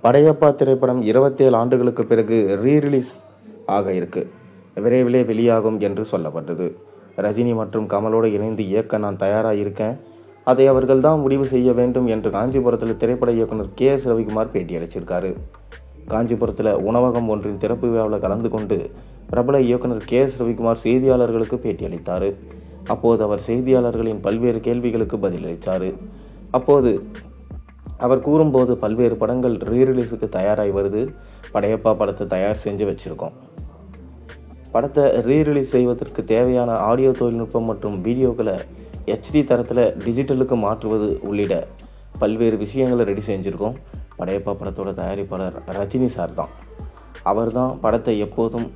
படையப்பா திரைப்படம் 27 ஆண்டுகளுக்கு பிறகு ரீரிலீஸ் ஆக இருக்கு. விரைவிலே வெளியாகும் என்று சொல்லப்பட்டது. ரஜினி மற்றும் கமலோடு இணைந்து இயக்க நான் தயாராக இருக்கேன். அதை அவர்கள் தான் முடிவு செய்ய வேண்டும் என்று காஞ்சிபுரத்தில் திரைப்பட இயக்குனர் KS ரவிக்குமார் பேட்டியளிச்சிருக்காரு. காஞ்சிபுரத்தில் உணவகம் ஒன்றின் திறப்பு விழாவில் கலந்து கொண்டு பிரபல இயக்குனர் KS ரவிக்குமார் செய்தியாளர்களுக்கு பேட்டியளித்தார். அப்போது அவர் செய்தியாளர்களின் பல்வேறு கேள்விகளுக்கு பதிலளித்தார். அப்போது அவர் கூறும்போது, பல்வேறு படங்கள் ரீரிலீஸுக்கு தயாராகி வருது. படையப்பா படத்தை தயார் செஞ்சு வச்சுருக்கோம். படத்தை ரீரிலீஸ் செய்வதற்கு தேவையான ஆடியோ தொழில்நுட்பம் மற்றும் வீடியோக்களை HD தரத்தில் டிஜிட்டலுக்கு மாற்றுவது உள்ளிட்ட பல்வேறு விஷயங்களை ரெடி செஞ்சுருக்கோம். படையப்பா படத்தோட தயாரிப்பாளர் ரஜினி சார் தான். அவர் தான் படத்தை எப்போதும்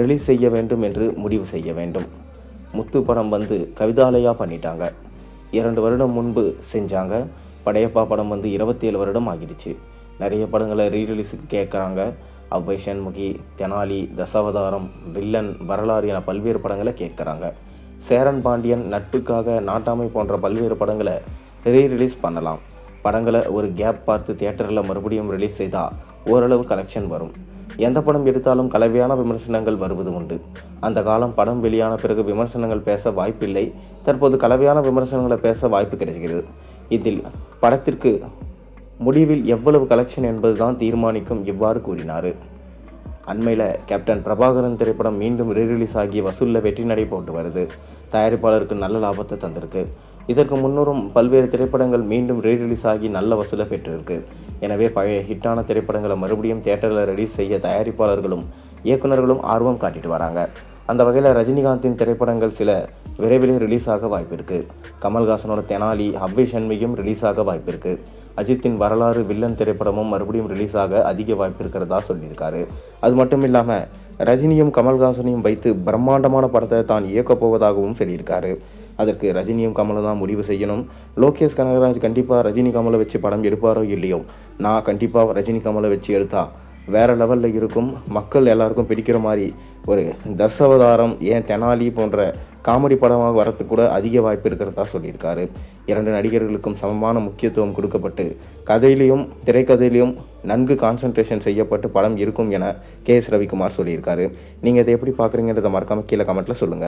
ரிலீஸ் செய்ய வேண்டும் என்று முடிவு செய்ய வேண்டும். முத்து படம் வந்து கவிதாலயா பண்ணிட்டாங்க. 2 வருடம் முன்பு செஞ்சாங்க. படையப்பா படம் வந்து 27 வருடம் ஆகிடுச்சு. நிறைய படங்களை ரீரிலீஸுக்கு கேட்குறாங்க. அவ்வை சண்முகி, தெனாலி, தசாவதாரம், வில்லன், வரலாறு என பல்வேறு படங்களை கேட்குறாங்க. சேரன் பாண்டியன், நட்புக்காக, நாட்டாமை போன்ற பல்வேறு படங்களை ரீரிலீஸ் பண்ணலாம். படங்களை ஒரு கேப் பார்த்து தியேட்டரில் மறுபடியும் ரிலீஸ் செய்தால் ஓரளவு கலெக்ஷன் வரும். எந்த படம் எடுத்தாலும் கலவையான விமர்சனங்கள் வருவது உண்டு. அந்த காலம் படம் வெளியான பிறகு விமர்சனங்கள் பேச வாய்ப்பில்லை. தற்போது கலவையான விமர்சனங்களை பேச வாய்ப்பு கிடைக்கிறது. இதில் படத்திற்கு முடிவில் எவ்வளவு கலெக்ஷன் என்பதுதான் தீர்மானிக்கும். இவ்வாறு கூறினார். அண்மையில் கேப்டன் பிரபாகரன் திரைப்படம் மீண்டும் ரீரிலீஸ் ஆகி வசூலில் வெற்றி நடை போட்டு வருது. தயாரிப்பாளருக்கு நல்ல லாபத்தை தந்திருக்கு. இதற்கு முன்னரும் பல்வேறு திரைப்படங்கள் மீண்டும் ரீரிலீஸ் ஆகி நல்ல வசூலை பெற்றிருக்கு. எனவே பழைய ஹிட்டான திரைப்படங்களை மறுபடியும் தியேட்டரில் ரிலீஸ் செய்ய தயாரிப்பாளர்களும் இயக்குநர்களும் ஆர்வம் காட்டிட்டு வராங்க. அந்த வகையில் ரஜினிகாந்தின் திரைப்படங்கள் சில விரைவிலே ரிலீஸ் ஆக வாய்ப்பு இருக்கு. கமல்ஹாசனோட தெனாலி, அவ்வை சண்முகியும் ரிலீஸ் ஆக வாய்ப்பு இருக்கு. அஜித்தின் வரலாறு, வில்லன் திரைப்படமும் மறுபடியும் ரிலீஸ் ஆக அதிக வாய்ப்பு இருக்கிறதா சொல்லியிருக்காரு. அது மட்டும் இல்லாமல் ரஜினியும் கமல்ஹாசனையும் வைத்து பிரம்மாண்டமான படத்தை தான் இயக்கப் போவதாகவும் சொல்லியிருக்காரு. அதற்கு ரஜினியும் கமலும் தான் முடிவு செய்யணும். லோகேஷ் கனகராஜ் கண்டிப்பாக ரஜினி கமலை வச்சு படம் எடுப்பாரோ இல்லையோ, நான் கண்டிப்பாக ரஜினி கமலை வச்சு எடுத்தா வேற லெவலில் இருக்கும். மக்கள் எல்லாருக்கும் பிடிக்கிற மாதிரி ஒரு தசாவதாரம், ஏன் தெனாலி போன்ற காமெடி படமாக வரத்துக்கு கூட அதிக வாய்ப்பு இருக்கிறதா சொல்லியிருக்காரு. 2 நடிகர்களுக்கும் சமமான முக்கியத்துவம் கொடுக்கப்பட்டு கதையிலையும் திரைக்கதையிலையும் நன்கு கான்சன்ட்ரேஷன் செய்யப்பட்டு படம் இருக்கும் என KS ரவிக்குமார் சொல்லியிருக்காரு. நீங்கள் இதை எப்படி பார்க்குறீங்கன்றதை மறக்காம கீழே கமெண்ட்டில் சொல்லுங்கள்.